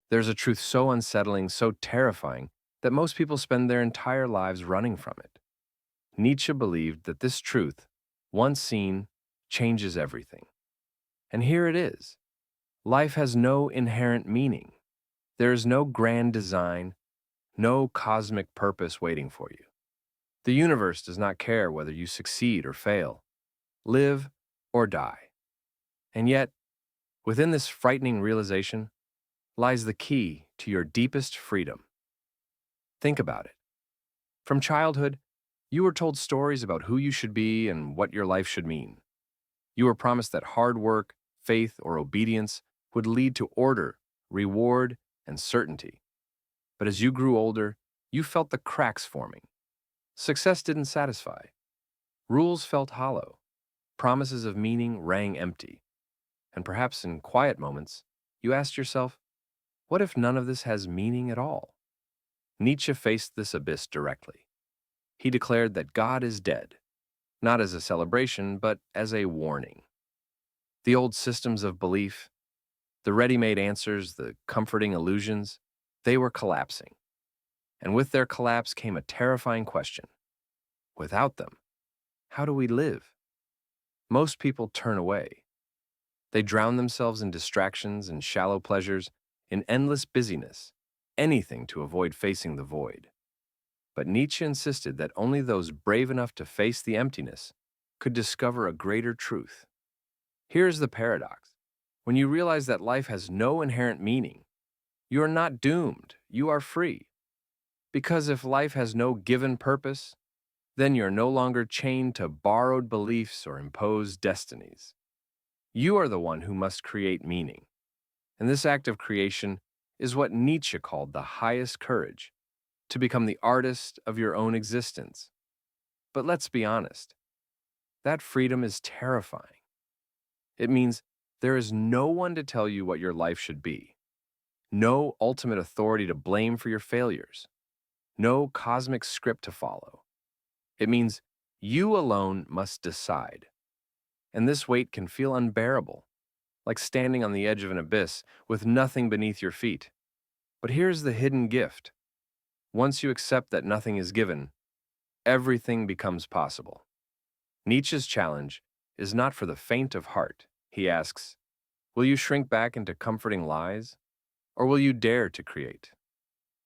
There's a truth so unsettling, so terrifying, that most people spend their entire lives running from it. Nietzsche believed that this truth, once seen, changes everything. And here it is. Life has no inherent meaning. There is no grand design, no cosmic purpose waiting for you. The universe does not care whether you succeed or fail, live or die. And yet, within this frightening realization lies the key to your deepest freedom. Think about it. From childhood, you were told stories about who you should be and what your life should mean. You were promised that hard work, faith, or obedience would lead to order, reward, and certainty. But as you grew older, you felt the cracks forming. Success didn't satisfy. Rules felt hollow. Promises of meaning rang empty. And perhaps in quiet moments, you asked yourself, what if none of this has meaning at all? Nietzsche faced this abyss directly. He declared that God is dead, not as a celebration, but as a warning. The old systems of belief, the ready-made answers, the comforting illusions, they were collapsing. And with their collapse came a terrifying question. Without them, how do we live? Most people turn away. They drown themselves in distractions and shallow pleasures, in endless busyness, anything to avoid facing the void. But Nietzsche insisted that only those brave enough to face the emptiness could discover a greater truth. Here's the paradox. When you realize that life has no inherent meaning, you are not doomed, you are free. Because if life has no given purpose, then you're no longer chained to borrowed beliefs or imposed destinies. You are the one who must create meaning. And this act of creation is what Nietzsche called the highest courage, to become the artist of your own existence. But let's be honest, that freedom is terrifying. It means there is no one to tell you what your life should be, no ultimate authority to blame for your failures, no cosmic script to follow. It means you alone must decide. And this weight can feel unbearable, like standing on the edge of an abyss with nothing beneath your feet. But here's the hidden gift. Once you accept that nothing is given, everything becomes possible. Nietzsche's challenge is not for the faint of heart. He asks, will you shrink back into comforting lies, or will you dare to create?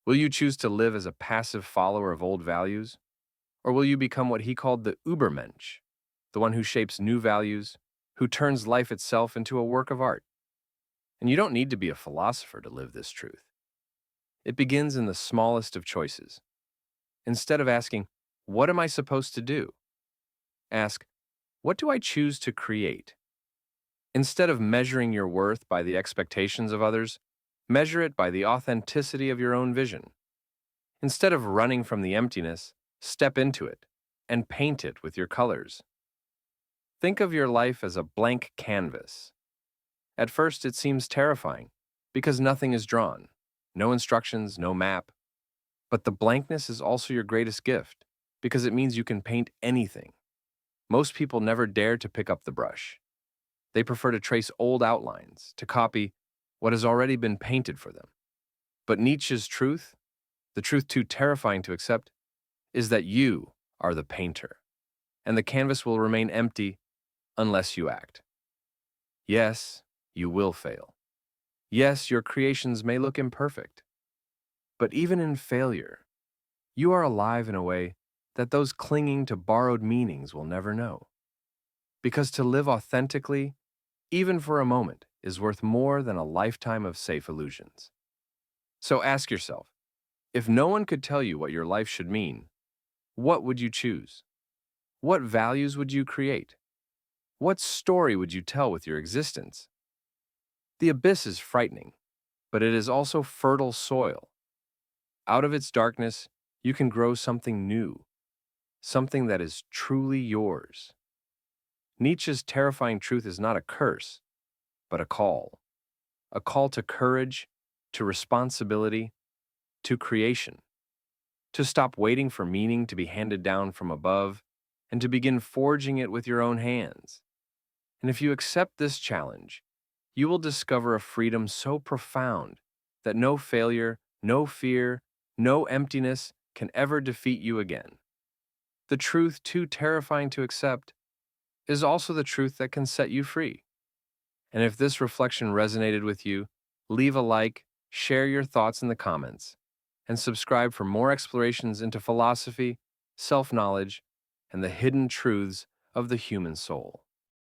Will you choose to live as a passive follower of old values, or will you become what he called the Übermensch, the one who shapes new values, who turns life itself into a work of art? And you don't need to be a philosopher to live this truth. It begins in the smallest of choices. Instead of asking, what am I supposed to do? Ask, what do I choose to create? Instead of measuring your worth by the expectations of others, measure it by the authenticity of your own vision. Instead of running from the emptiness, step into it and paint it with your colors. Think of your life as a blank canvas. At first, it seems terrifying because nothing is drawn, no instructions, no map. But the blankness is also your greatest gift because it means you can paint anything. Most people never dare to pick up the brush. They prefer to trace old outlines, to copy what has already been painted for them. But Nietzsche's truth, the truth too terrifying to accept, is that you are the painter, and the canvas will remain empty unless you act. Yes, you will fail. Yes, your creations may look imperfect. But even in failure, you are alive in a way that those clinging to borrowed meanings will never know. Because to live authentically, even for a moment, is worth more than a lifetime of safe illusions. So ask yourself, if no one could tell you what your life should mean, what would you choose? What values would you create? What story would you tell with your existence? The abyss is frightening, but it is also fertile soil. Out of its darkness, you can grow something new, something that is truly yours. Nietzsche's terrifying truth is not a curse, but a call to courage, to responsibility, to creation, to stop waiting for meaning to be handed down from above, and to begin forging it with your own hands. And if you accept this challenge, you will discover a freedom so profound that no failure, no fear, no emptiness can ever defeat you again. The truth too terrifying to accept is also the truth that can set you free. And if this reflection resonated with you, leave a like, share your thoughts in the comments, and subscribe for more explorations into philosophy, self-knowledge, and the hidden truths of the human soul.